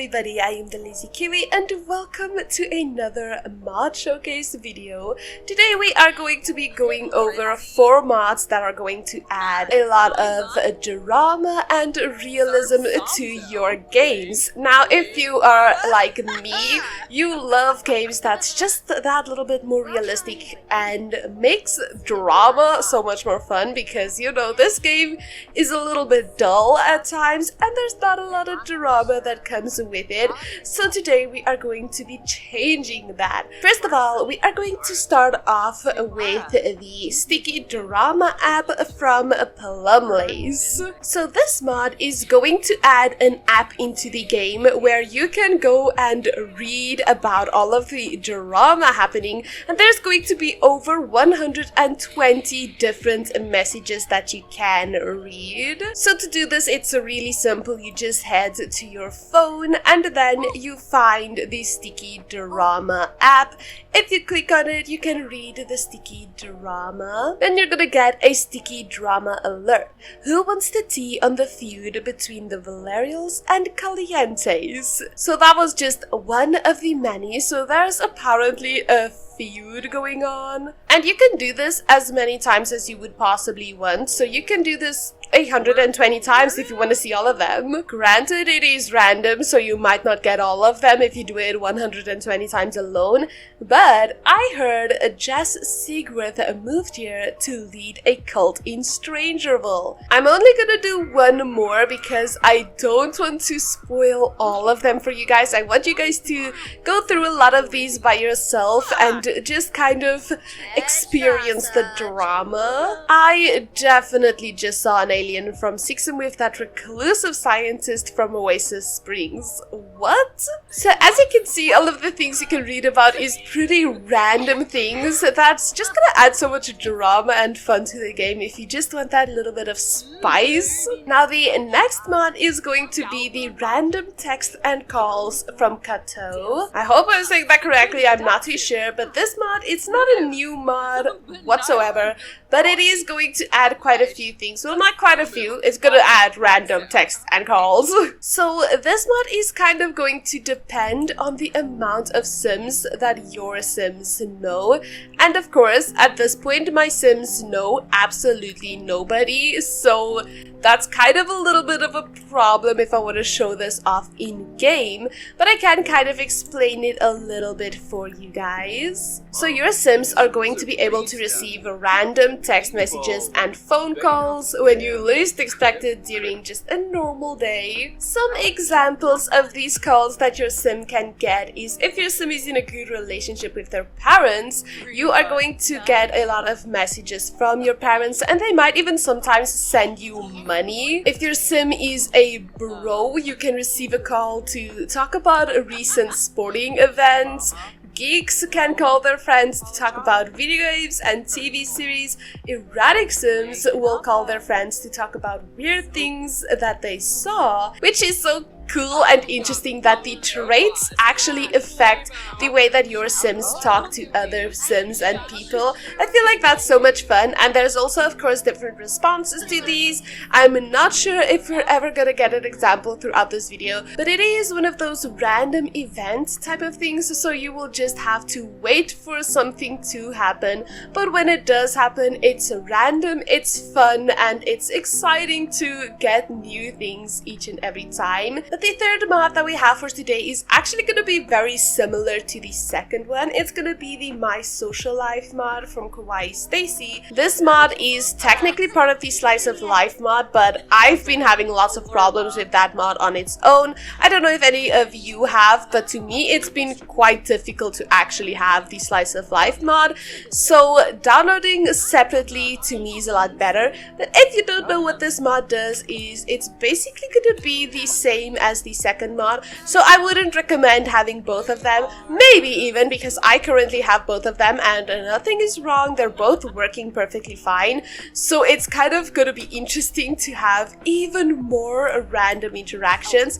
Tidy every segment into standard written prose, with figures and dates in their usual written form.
everybody, I am the Lazy Kiwi and welcome to another mod showcase video. Today we are going to be going over 4 mods that are going to add a lot of drama and realism to your games. Now if you are like me, you love games that's just that little bit more realistic and makes drama so much more fun because, you know, this game is a little bit dull at times and there's not a lot of drama that comes with it. So today we are going to be changing that. First of all, we are going to start off with the sticky drama app from Plumlace. So this mod is going to add an app into the game where you can go and read about all of the drama happening, and there's going to be over 120 different messages that you can read. So to do this, it's really simple. You just head to your phone and then you find the sticky drama app. If you click on it, you can read the sticky drama. Then you're gonna get a sticky drama alert. Who wants the tea on the feud between the Valerials and Calientes? So that was just one of the many. So there's apparently a feud going on. And you can do this as many times as you would possibly want. So you can do this 120 times if you want to see all of them. Granted, it is random, so you might not get all of them if you do it 120 times alone, but I heard Jess Sigworth moved here to lead a cult in Strangerville. I'm only gonna do one more because I don't want to spoil all of them for you guys. I want you guys to go through a lot of these by yourself and just kind of experience the drama. I definitely just saw an alien from Sixum with that reclusive scientist from Oasis Springs. What? So as you can see, all of the things you can read about is pretty random things that's just gonna add so much drama and fun to the game if you just want that little bit of spice. Now the next mod is going to be the random text and calls from Kato. I hope I'm saying that correctly, I'm not too sure, but this mod, it's not a new mod whatsoever, but it is going to add quite a few things. Well, not quite a few, it's gonna add random text and calls. So this mod is kind of going to depend on the amount of Sims that your Sims know. And of course, at this point, my Sims know absolutely nobody, so that's kind of a little bit of a problem if I want to show this off in-game, but I can kind of explain it a little bit for you guys. So your Sims are going to be able to receive random text messages and phone calls when you least expect it during just a normal day. Some examples of these calls that your Sim can get is if your Sim is in a good relationship with their parents, you are going to get a lot of messages from your parents, and they might even sometimes send you money. If your Sim is a bro, you can receive a call to talk about recent sporting events. Geeks can call their friends to talk about video games and TV series. Erratic Sims will call their friends to talk about weird things that they saw, which is so cool and interesting that the traits actually affect the way that your Sims talk to other Sims and people. I feel like that's so much fun, and there's also of course different responses to these. I'm not sure if you're ever gonna get an example throughout this video, but it is one of those random event type of things, so you will just have to wait for something to happen. But when it does happen, it's random, it's fun, and it's exciting to get new things each and every time. But the third mod that we have for today is actually going to be very similar to the second one. It's going to be the My Social Life mod from Kawaii Stacy. This mod is technically part of the Slice of Life mod, but I've been having lots of problems with that mod on its own. I don't know if any of you have, but to me it's been quite difficult to actually have the Slice of Life mod. So downloading separately to me is a lot better. But if you don't know what this mod does, is it's basically going to be the same as the second mod, so I wouldn't recommend having both of them, maybe even because I currently have both of them and nothing is wrong, they're both working perfectly fine. So it's kind of gonna be interesting to have even more random interactions.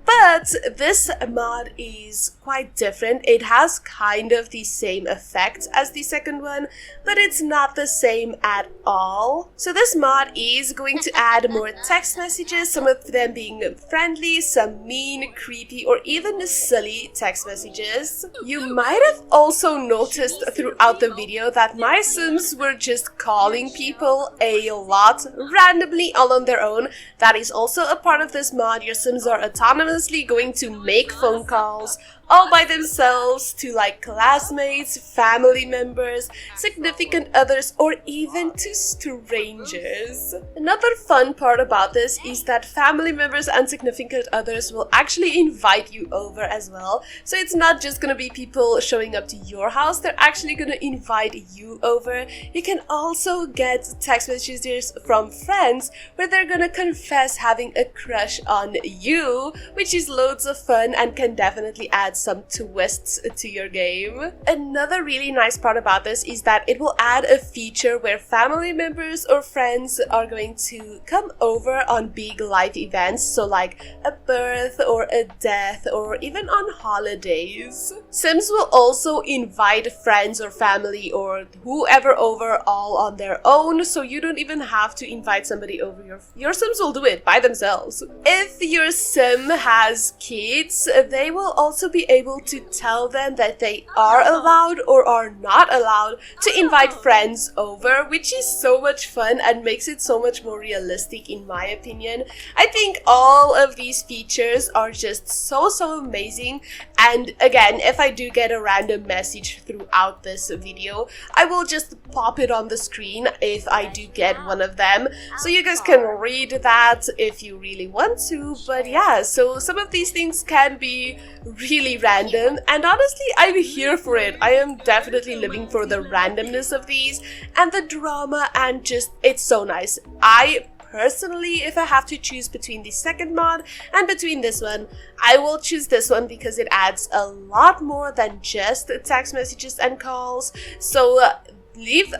But this mod is quite different. It has kind of the same effects as the second one, but it's not the same at all. So this mod is going to add more text messages, some of them being friendly, some mean, creepy, or even silly text messages. You might have also noticed throughout the video that my Sims were just calling people a lot randomly all on their own. That is also a part of this mod. Your Sims are autonomously going to make phone calls all by themselves to like classmates, family members, significant others, or even to strangers. Another fun part about this is that family members and significant others will actually invite you over as well. So it's not just gonna be people showing up to your house, they're actually gonna invite you over. You can also get text messages from friends where they're gonna confess having a crush on you, which is loads of fun and can definitely add some twists to your game. Another really nice part about this is that it will add a feature where family members or friends are going to come over on big life events, so like a birth or a death or even on holidays. Sims will also invite friends or family or whoever over all on their own, so you don't even have to invite somebody over. Your Sims will do it by themselves. If your Sim has kids, they will also be able to tell them that they are allowed or are not allowed to invite friends over, which is so much fun and makes it so much more realistic in my opinion. I think all of these features are just so amazing, and again, if I do get a random message throughout this video, I will just pop it on the screen if I do get one of them, so you guys can read that if you really want to. But yeah, so some of these things can be really random, and honestly I'm here for it. I am definitely living for the randomness of these and the drama, and just it's so nice. I personally, if I have to choose between the second mod and between this one, I will choose this one because it adds a lot more than just text messages and calls. So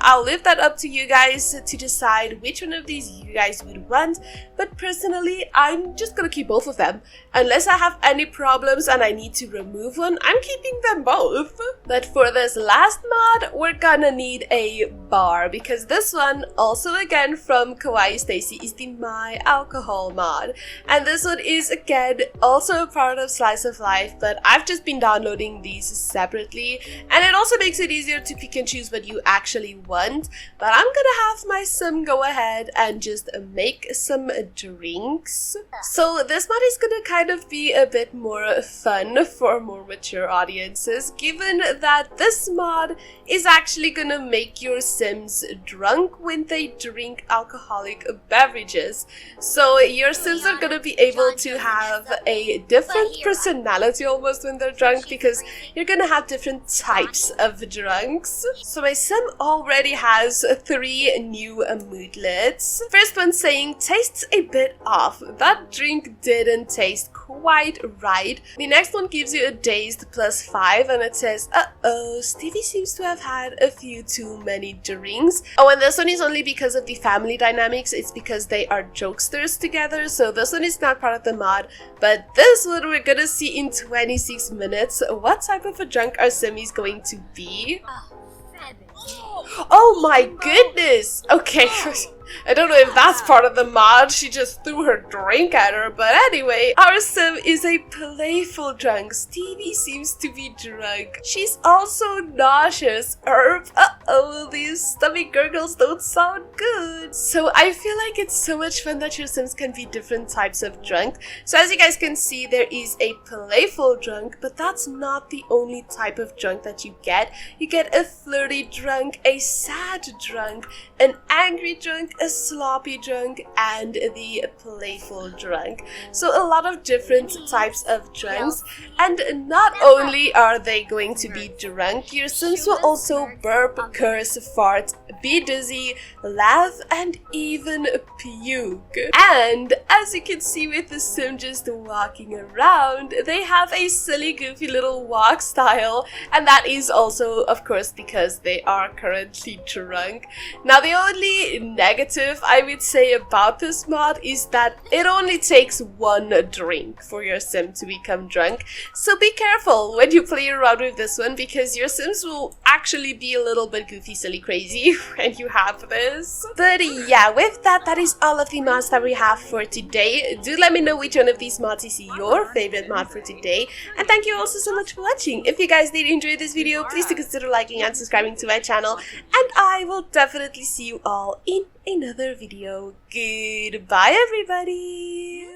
I'll leave that up to you guys to decide which one of these you guys would want, but personally I'm just gonna keep both of them. Unless I have any problems and I need to remove one, I'm keeping them both. But for this last mod, we're gonna need a bar, because this one, also again from Kawaii Stacy, is the My Alcohol mod. And this one is again also a part of Slice of Life, but I've just been downloading these separately, and it also makes it easier to pick and choose what you actually want. But I'm gonna have my Sim go ahead and just make some drinks. So this mod is gonna kind of be a bit more fun for more mature audiences, given that this mod is actually gonna make your Sims drunk when they drink alcoholic beverages. So your Sims are gonna be able to have a different personality almost when they're drunk, because you're gonna have different types of drunks. So my Sim already has 3 new moodlets. First one saying tastes a bit off. That drink didn't taste quite right. The next one gives you a dazed +5, and it says, uh-oh, Stevie seems to have had a few too many drinks. Oh, and this one is only because of the family dynamics. It's because they are jokesters together, so this one is not part of the mod. But this one we're gonna see in 26 minutes what type of a drunk our Sim is going to be. Oh my goodness! Okay, I don't know if that's part of the mod, she just threw her drink at her, but anyway, our Sim is a playful drunk. Stevie seems to be drunk. She's also nauseous. Uh-oh, these stomach gurgles don't sound good. So I feel like it's so much fun that your Sims can be different types of drunk. So as you guys can see, there is a playful drunk, but that's not the only type of drunk that you get. You get a flirty drunk, a sad drunk, an angry drunk, a sloppy drunk, and the playful drunk. So a lot of different types of drunks, and not only are they going to be drunk, your Sims will also burp, curse, fart, be dizzy, laugh, and even puke. And as you can see with the Sim just walking around, they have a silly goofy little walk style, and that is also of course because they are are currently drunk. Now the only negative I would say about this mod is that it only takes one drink for your sim to become drunk, so be careful when you play around with this one because your sims will actually be a little bit goofy, silly, crazy when you have this. But yeah, with that, that is all of the mods that we have for today. Do let me know which one of these mods is your favorite mod for today, and thank you also so much for watching. If you guys did enjoy this video, please do consider liking and subscribing to my channel, and I will definitely see you all in another video. Goodbye everybody!